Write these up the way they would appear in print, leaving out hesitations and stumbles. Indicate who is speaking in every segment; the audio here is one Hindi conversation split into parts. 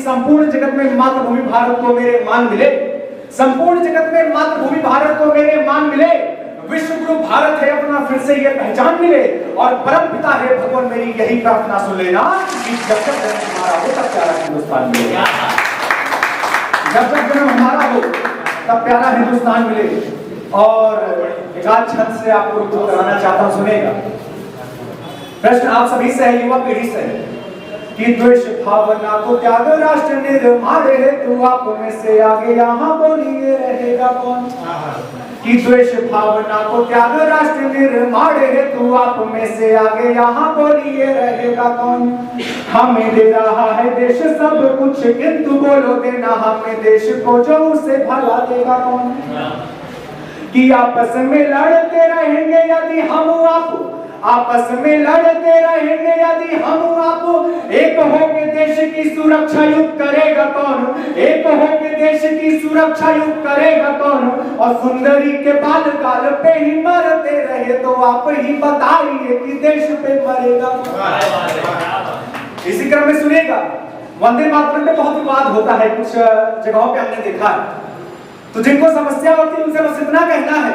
Speaker 1: संपूर्ण जगत में मातृभूमि भारत को मेरे मान मिले, संपूर्ण जगत में मातृभूमि भारत को मेरे मान मिले, विश्व गुरु भारत है अपना फिर से ये पहचान मिले, और परम पिता है भगवान मेरी यही प्रार्थना सुन लेना कि जब तक जन्म हमारा हो तब प्यारा हिंदुस्तान मिले, जब तक जन्म हमारा हो तब प्यारा हिंदुस्तान मिले। और एक आध छंद से आपको रुजू कराना चाहता हूं, सुनेगा। प्रश्न आप सभी से है, युवा पीढ़ी से है कि द्वेष भावना को त्याग राष्ट्र निर्माण हेतु आप में से आगे यहाँ बोलिए रहेगा कौन? कि द्वेष भावना को त्याग राष्ट्र निर्माण हेतु आप में से आगे यहाँ बोलिए रहेगा कौन? हमें दे रहा है देश सब कुछ किंतु बोलो देना हमें देश को जो उसे भला देगा कौन? कि आपस में लड़ते रहेंगे यदि हम आप, आपस में लड़ते रहेंगे यदि हम आप, एक होके देश की सुरक्षा युक्त करेगा कौन? एक होके देश की सुरक्षा युक्त करेगा कौन? और सुंदरी के बाल गाल पे ही मरते रहे तो आप ही बताइए कि देश पे मरेगा। इसी क्रम में सुनेगा, वंदे मातरम पे बहुत विवाद होता है, कुछ जगहों पे हमने देखा है। तो जिनको समस्या होती है उनसे बस इतना कहना है,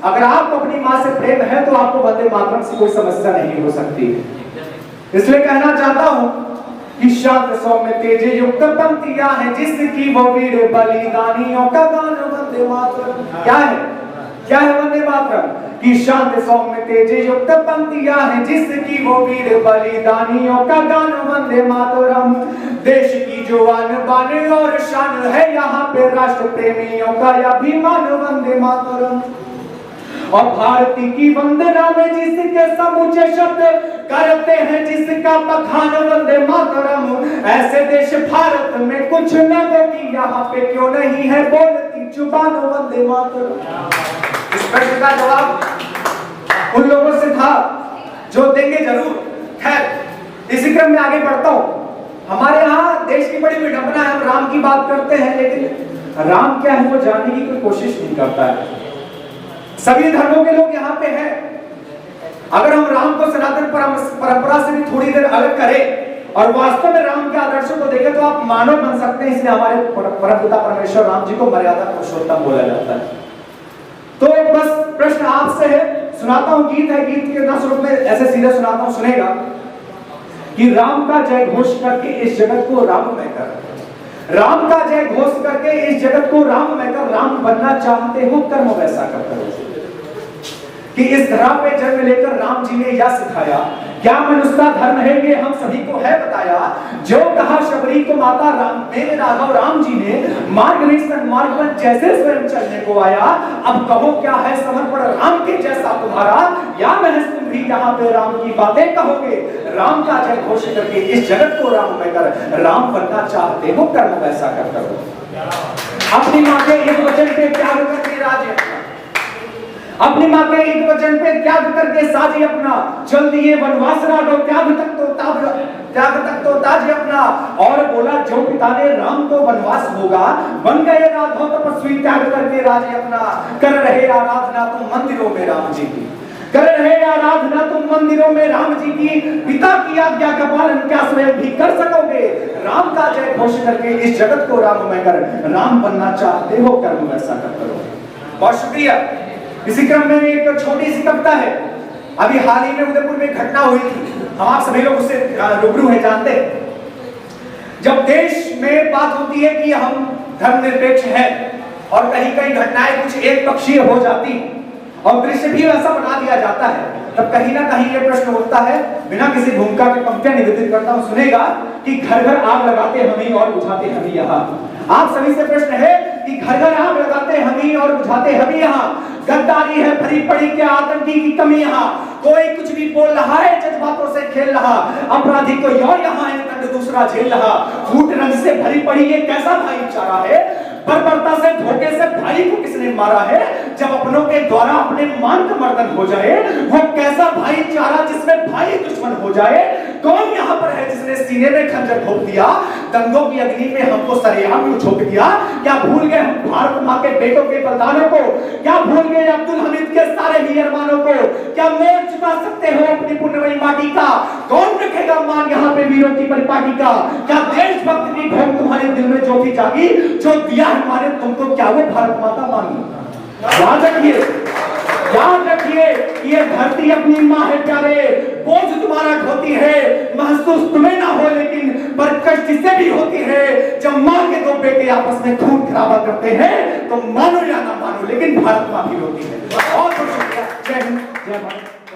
Speaker 1: अगर आपको अपनी मां से प्रेम है तो आपको वंदे मातरम से कोई समस्या नहीं हो सकती। इसलिए कहना चाहता हूं कि शांत सौम्य तेज युक्त पंक्तियां हैं जिसकी वो वीर बलिदानियों का गान वंदे मातरम। क्या है, क्या है वंदे मातरम? कि शांत सौम्य तेज युक्त पंक्तियां हैं जिसकी वो वीर बलिदानियों का गान वंदे मातरम। देश की जो आन बान और शान है यहाँ पे राष्ट्र प्रेमियों का अभिमान वंदे मातरम। और भारती की वंदना में जिसके समूचे शब्द करते हैं जिसका बखान वंदे मातरम। ऐसे देश भारत में कुछ न हो कि यहाँ पे क्यों नहीं है बोलती जुबान वंदे मातरम। इस प्रश्न का जवाब उन लोगों से था जो देंगे जरूर। खैर इसी क्रम में आगे बढ़ता हूं। हमारे यहाँ देश की बड़ी विडंबना है, हम राम की बात करते हैं लेकिन राम क्या है वो जानने की कोई कोशिश नहीं करता है। सभी धर्मों के लोग यहाँ पे हैं। अगर हम राम को सनातन परंपरा से भी थोड़ी देर अलग करें और वास्तव में राम के आदर्शों को देखें तो आप मानव बन सकते हैं। इसलिए हमारे परमपिता परमेश्वर राम जी को मर्यादा पुरुषोत्तम बोला जाता है। तो बस प्रश्न आपसे है, सुनाता हूं, गीत है, गीत के ना स्वरूप में ऐसे सीधे सुनाता हूं, सुनेगा कि राम का जय घोष करके इस जगत को राममय कर, राम का जय घोष करके इस जगत को राममय कर, राम बनना चाहते हो कर्म वैसा कर करो। कि इस धरा पे जन्म लेकर राम जी ने यह सिखाया, क्या मनुष्य का धर्म है ये हम सभी को है बताया। जो कहा शबरी को माता राम मेरे राघव राम जी ने, मार्ग में सन्मार्ग पर जैसे स्वयं चलने को आया। अब कहो क्या है समर्पण राम के जैसा तुम्हारा, या महज तुम भी यहाँ पे राम की बातें कहोगे। राम का जय घोष करके इस जगत को राममय कर, राम बनना चाहते हो कर्म वैसा कर करो। अपनी माँ के एक वचन पे त्याग करके राज्य, अपनी माँ के एक वचन पे त्याग करके साजी अपना, चल दिए वनवास राघव त्याग तक तो ताज अपना। और बोला जो पिता ने राम को वनवास होगा, बन गए राघव तपस्वी त्याग करके राज्य अपना। कर रहे आराधना तुम मंदिरों में राम जी की, कर रहे आराधना तुम मंदिरों में राम जी की। पिता की आज्ञा का पालन क्या स्वयं भी कर सकोगे। राम का जय घोष करके इस जगत को राममय कर, राम बनना चाहते हो कर्म वैसा कर करो। बहुत शुक्रिया। इसी क्रम में एक छोटी सी कविता है। अभी हाल ही में उदयपुर में घटना हुई थी, हम आप सभी लोग उससे रूबरू हैं, जानते हैं। जब देश में बात होती है कि हम धर्मनिरपेक्ष हैं और कहीं कहीं घटनाएं कुछ एक पक्षीय हो जाती और दृश्य भी वैसा बना दिया जाता है, तब कहीं ना कहीं ये प्रश्न उठता है। बिना किसी भूमिका के पंक्तियां निवेदित करता हूं, सुनेगा कि घर घर आग लगाते हम ही और बुझाते हम ही यहाँ। आप सभी से प्रश्न है कि घर घर आग लगाते हम ही और बुझाते हम ही यहाँ। गद्दारी है भरी पड़ी क्या आतंकी की कमी यहाँ। कोई कुछ भी बोल रहा है, जज्बातों से खेल रहा, अपराधी कोई और यहाँ है, दंड दूसरा झेल रहा। फूट रंग से भरी पड़ी ये कैसा भाईचारा है, बर्बरता से धोखे से भाई को किसने मारा है। जब अपनों के द्वारा अपने मान का मर्दन हो जाए, वो कैसा भाईचारा जिसमें भाई दुश्मन हो जाए। कौन यहाँ पर है जिसने सीने में खंजर ठोक दिया, दंगों की अग्नि में हमको सरेआम क्यों झोंक दिया। क्या भूल गए हम भारत माँ के बेटों के बलिदानों को, क्या भूल गए अब्दुल हमीद के सारे ही अरमानों को। क्या मोल चुका सकते हो अपनी पुण्यमयी माटी का, कौन रखेगा मान यहाँ पे वीरों की परिपाटी का। क्या देशभक्त की भूख तुम्हारी ज्योति जागी, जो दिया है माने तुमको, क्या वो भारत माता मानी। याद रखिए ये धरती अपनी माँ है प्यारे, बोझ तुम्हारा ढोती है, महसूस तुम्हें ना हो लेकिन पर कष्ट इससे भी होती है जब माँ के दो बेटे आपस में खून खराबा करते हैं, तो मानो या ना मानो लेकिन भारत माँ भी रोती है। बहुत बहुत शुक्रिया। जय हिंद, जय भारत।